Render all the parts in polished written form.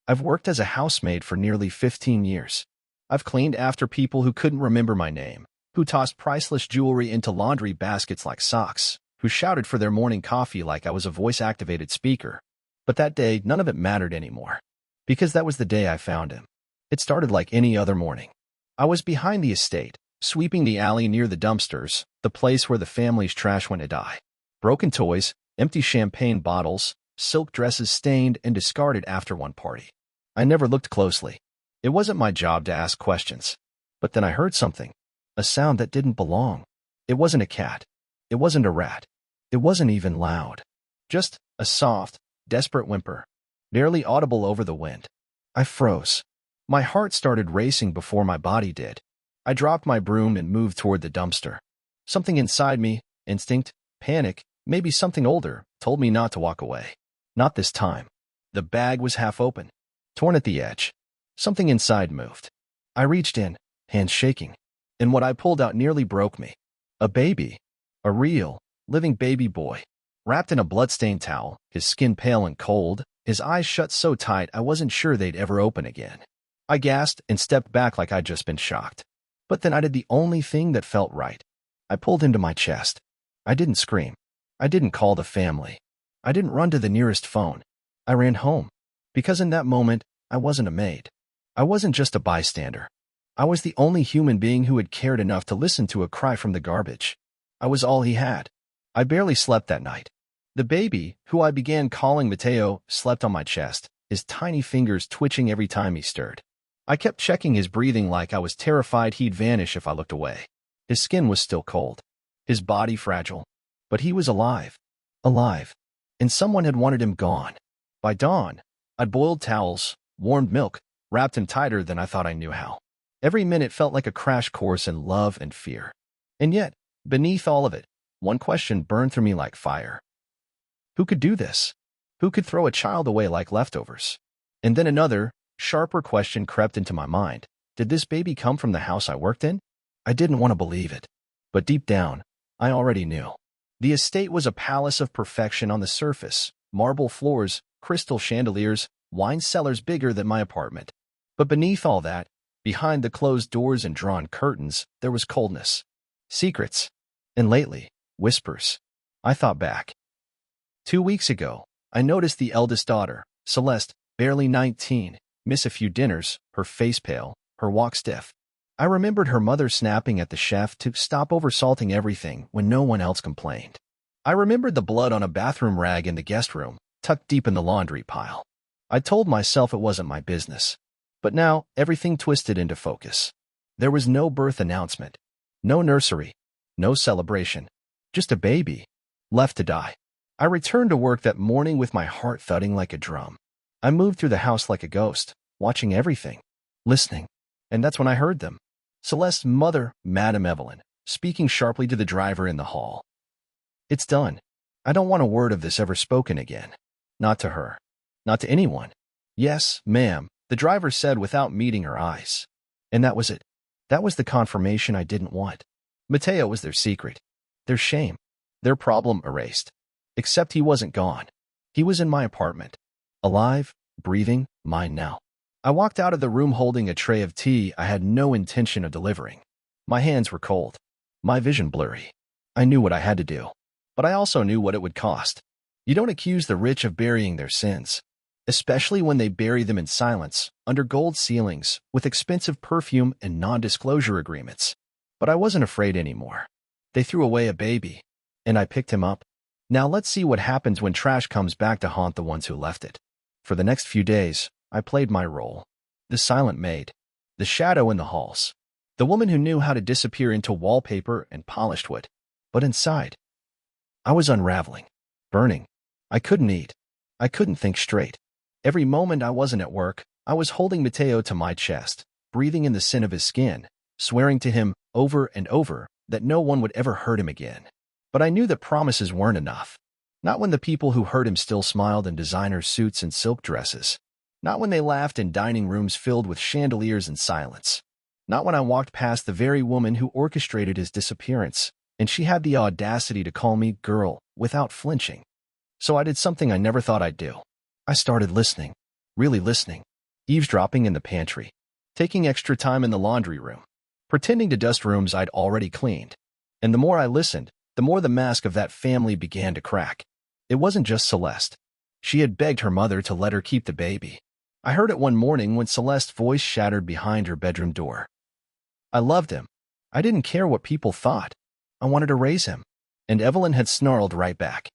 I've worked as a housemaid for nearly 15 years. I've cleaned after people who couldn't remember my name, who tossed priceless jewelry into laundry baskets like socks, who shouted for their morning coffee like I was a voice-activated speaker. But that day, none of it mattered anymore. Because that was the day I found him. It started like any other morning. I was behind the estate, sweeping the alley near the dumpsters, the place where the family's trash went to die. Broken toys, empty champagne bottles, silk dresses stained and discarded after one party. I never looked closely. It wasn't my job to ask questions. But then I heard something. A sound that didn't belong. It wasn't a cat. It wasn't a rat. It wasn't even loud. Just a soft, desperate whimper, barely audible over the wind. I froze. My heart started racing before my body did. I dropped my broom and moved toward the dumpster. Something inside me, instinct, panic, maybe something older, told me not to walk away. Not this time. The bag was half open, torn at the edge. Something inside moved. I reached in, hands shaking, and what I pulled out nearly broke me. A baby. A real, living baby boy. Wrapped in a blood-stained towel, his skin pale and cold, his eyes shut so tight I wasn't sure they'd ever open again. I gasped and stepped back like I'd just been shocked. But then I did the only thing that felt right. I pulled him to my chest. I didn't scream. I didn't call the family. I didn't run to the nearest phone. I ran home. Because in that moment, I wasn't a maid. I wasn't just a bystander. I was the only human being who had cared enough to listen to a cry from the garbage. I was all he had. I barely slept that night. The baby, who I began calling Mateo, slept on my chest, his tiny fingers twitching every time he stirred. I kept checking his breathing like I was terrified he'd vanish if I looked away. His skin was still cold, his body fragile, but he was alive. Alive. And someone had wanted him gone. By dawn, I'd boiled towels, warmed milk, wrapped him tighter than I thought I knew how. Every minute felt like a crash course in love and fear. And yet, beneath all of it, one question burned through me like fire. Who could do this? Who could throw a child away like leftovers? And then another, sharper question crept into my mind. Did this baby come from the house I worked in? I didn't want to believe it. But deep down, I already knew. The estate was a palace of perfection on the surface, marble floors, crystal chandeliers, wine cellars bigger than my apartment. But beneath all that, behind the closed doors and drawn curtains, there was coldness, secrets, and lately, whispers. I thought back. 2 weeks ago, I noticed the eldest daughter, Celeste, barely 19, miss a few dinners, her face pale, her walk stiff. I remembered her mother snapping at the chef to stop oversalting everything when no one else complained. I remembered the blood on a bathroom rag in the guest room, tucked deep in the laundry pile. I told myself it wasn't my business. But now, everything twisted into focus. There was no birth announcement, no nursery, no celebration, just a baby, left to die. I returned to work that morning with my heart thudding like a drum. I moved through the house like a ghost, watching everything, listening. And that's when I heard them. Celeste's mother, Madame Evelyn, speaking sharply to the driver in the hall. It's done. I don't want a word of this ever spoken again. Not to her. Not to anyone. Yes, ma'am, the driver said without meeting her eyes. And that was it. That was the confirmation I didn't want. Mateo was their secret. Their shame. Their problem erased. Except he wasn't gone. He was in my apartment. Alive, breathing, mine now. I walked out of the room holding a tray of tea I had no intention of delivering. My hands were cold. My vision blurry. I knew what I had to do. But I also knew what it would cost. You don't accuse the rich of burying their sins. Especially when they bury them in silence, under gold ceilings, with expensive perfume and non-disclosure agreements. But I wasn't afraid anymore. They threw away a baby, and I picked him up. Now let's see what happens when trash comes back to haunt the ones who left it. For the next few days, I played my role. The silent maid. The shadow in the halls. The woman who knew how to disappear into wallpaper and polished wood. But inside, I was unraveling. Burning. I couldn't eat. I couldn't think straight. Every moment I wasn't at work, I was holding Mateo to my chest, breathing in the scent of his skin, swearing to him over and over that no one would ever hurt him again. But I knew that promises weren't enough. Not when the people who hurt him still smiled in designer suits and silk dresses. Not when they laughed in dining rooms filled with chandeliers and silence. Not when I walked past the very woman who orchestrated his disappearance, and she had the audacity to call me girl without flinching. So I did something I never thought I'd do. I started listening. Really listening. eavesdropping in the pantry, taking extra time in the laundry room, pretending to dust rooms I'd already cleaned. And the more I listened, the more the mask of that family began to crack. It wasn't just Celeste. She had begged her mother to let her keep the baby. I heard it one morning when Celeste's voice shattered behind her bedroom door. I loved him. I didn't care what people thought. I wanted to raise him. And Evelyn had snarled right back.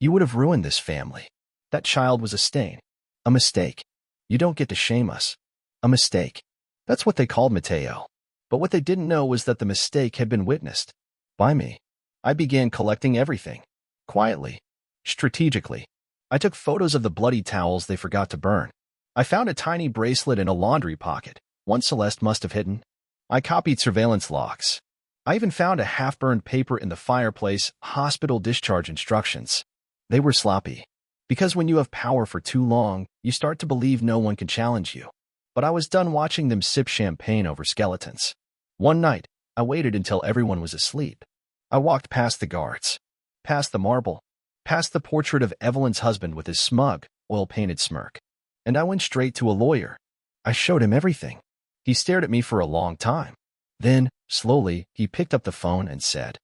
You would have ruined this family. That child was a stain. A mistake. You don't get to shame us. A mistake. That's what they called Mateo. But what they didn't know was that the mistake had been witnessed. By me. I began collecting everything. Quietly. Strategically. I took photos of the bloody towels they forgot to burn. I found a tiny bracelet in a laundry pocket, one Celeste must have hidden. I copied surveillance logs. I even found a half-burned paper in the fireplace, hospital discharge instructions. They were sloppy. Because when you have power for too long, you start to believe no one can challenge you. But I was done watching them sip champagne over skeletons. One night, I waited until everyone was asleep. I walked past the guards, past the marble, past the portrait of Evelyn's husband with his smug, oil-painted smirk. And I went straight to a lawyer. I showed him everything. He stared at me for a long time. Then, slowly, he picked up the phone and said,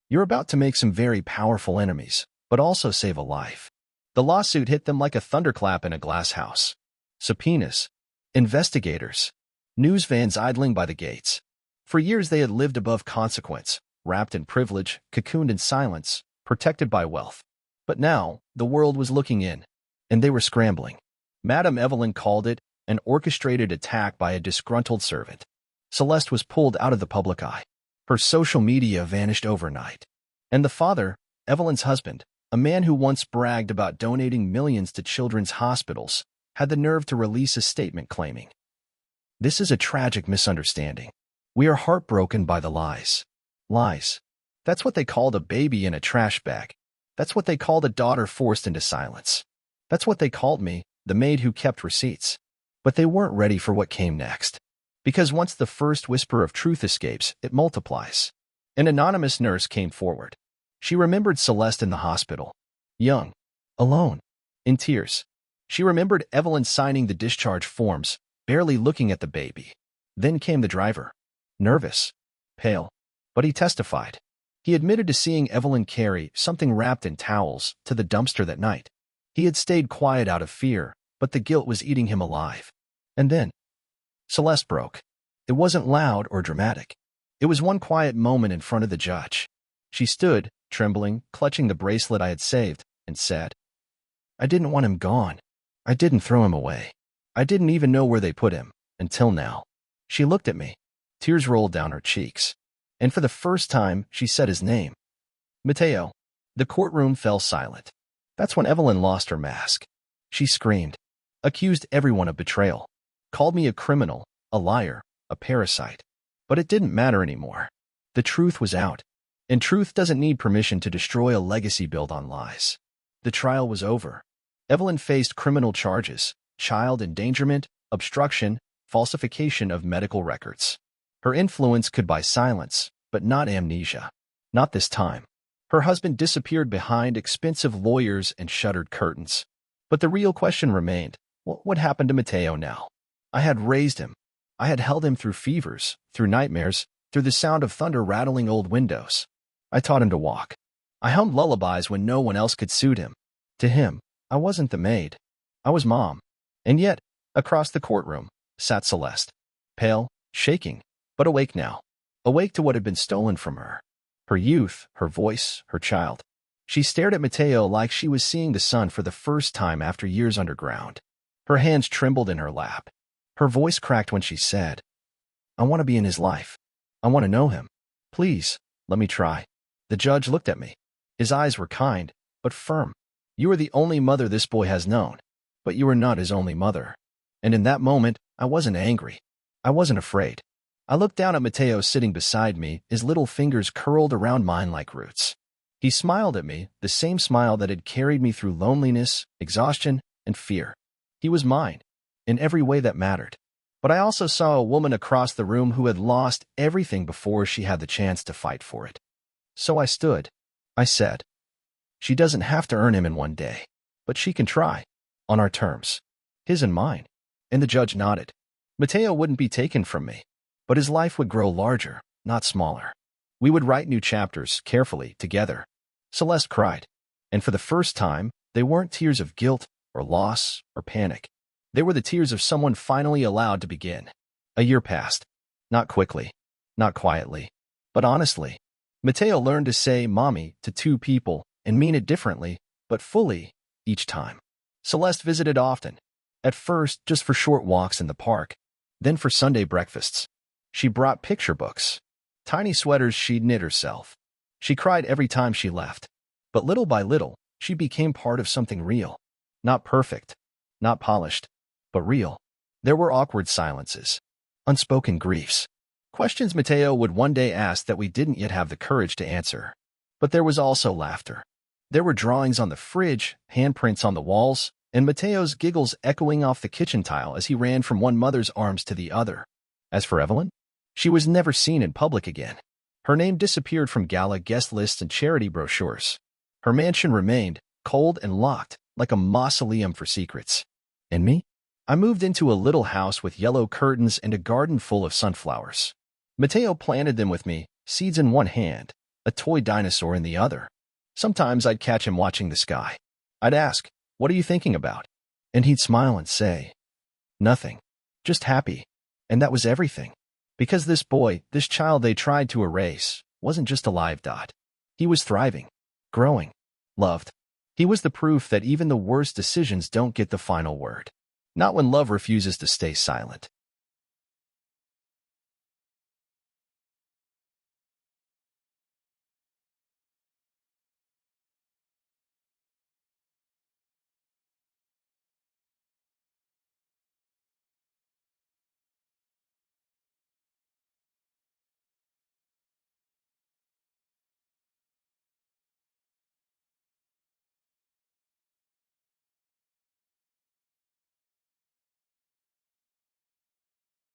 "You're about to make some very powerful enemies, but also save a life." The lawsuit hit them like a thunderclap in a glass house. Subpoenas, investigators, news vans idling by the gates. For years they had lived above consequence, wrapped in privilege, cocooned in silence, protected by wealth. But now, the world was looking in, and they were scrambling. Madame Evelyn called it an orchestrated attack by a disgruntled servant. Celeste was pulled out of the public eye. Her social media vanished overnight. And the father, Evelyn's husband, a man who once bragged about donating millions to children's hospitals, had the nerve to release a statement claiming, "This is a tragic misunderstanding. We are heartbroken by the lies." Lies. That's what they called a baby in a trash bag. That's what they called a daughter forced into silence. That's what they called me, the maid who kept receipts. But they weren't ready for what came next. Because once the first whisper of truth escapes, it multiplies. An anonymous nurse came forward. She remembered Celeste in the hospital. Young. Alone. In tears. She remembered Evelyn signing the discharge forms, barely looking at the baby. Then came the driver. Nervous. Pale. But he testified. He admitted to seeing Evelyn carry something wrapped in towels to the dumpster that night. He had stayed quiet out of fear, but the guilt was eating him alive. And then, Celeste broke. It wasn't loud or dramatic. It was one quiet moment in front of the judge. She stood, trembling, clutching the bracelet I had saved, and said, "I didn't want him gone. I didn't throw him away. I didn't even know where they put him, until now." She looked at me. Tears rolled down her cheeks. And for the first time, she said his name. Mateo. The courtroom fell silent. That's when Evelyn lost her mask. She screamed, accused everyone of betrayal, called me a criminal, a liar, a parasite. But it didn't matter anymore. The truth was out. And truth doesn't need permission to destroy a legacy built on lies. The trial was over. Evelyn faced criminal charges, child endangerment, obstruction, falsification of medical records. Her influence could buy silence, but not amnesia. Not this time. Her husband disappeared behind expensive lawyers and shuttered curtains. But the real question remained, what happened to Mateo now? I had raised him. I had held him through fevers, through nightmares, through the sound of thunder rattling old windows. I taught him to walk. I hummed lullabies when no one else could soothe him. To him, I wasn't the maid. I was mom. And yet, across the courtroom, sat Celeste. Pale, shaking, but awake now. Awake to what had been stolen from her. Her youth, her voice, her child. She stared at Mateo like she was seeing the sun for the first time after years underground. Her hands trembled in her lap. Her voice cracked when she said, "I want to be in his life. I want to know him. Please, let me try." The judge looked at me. His eyes were kind, but firm. "You are the only mother this boy has known, but you are not his only mother." And in that moment, I wasn't angry. I wasn't afraid. I looked down at Mateo sitting beside me, his little fingers curled around mine like roots. He smiled at me, the same smile that had carried me through loneliness, exhaustion, and fear. He was mine, in every way that mattered. But I also saw a woman across the room who had lost everything before she had the chance to fight for it. So I stood. I said, "She doesn't have to earn him in one day, but she can try, on our terms, his and mine." and the judge nodded. Mateo wouldn't be taken from me, but his life would grow larger, not smaller. We would write new chapters, carefully, together. Celeste cried, and for the first time, they weren't tears of guilt or loss or panic. They were the tears of someone finally allowed to begin. A year passed. Not quickly, not quietly, but honestly. Mateo learned to say mommy to two people and mean it differently, but fully, each time. Celeste visited often. At first, just for short walks in the park, then for Sunday breakfasts. She brought picture books, tiny sweaters she'd knit herself. She cried every time she left. But little by little, she became part of something real. Not perfect, not polished, but real. There were awkward silences, unspoken griefs, questions Mateo would one day ask that we didn't yet have the courage to answer. But there was also laughter. There were drawings on the fridge, handprints on the walls, and Mateo's giggles echoing off the kitchen tile as he ran from one mother's arms to the other. As for Evelyn, she was never seen in public again. Her name disappeared from gala guest lists and charity brochures. Her mansion remained, cold and locked, like a mausoleum for secrets. And me? I moved into a little house with yellow curtains and a garden full of sunflowers. Mateo planted them with me, seeds in one hand, a toy dinosaur in the other. Sometimes I'd catch him watching the sky. I'd ask, "What are you thinking about?" And he'd smile and say, "Nothing. Just happy." And that was everything. Because this boy, this child they tried to erase, wasn't just a live dot. He was thriving, growing, loved. He was the proof that even the worst decisions don't get the final word. Not when love refuses to stay silent.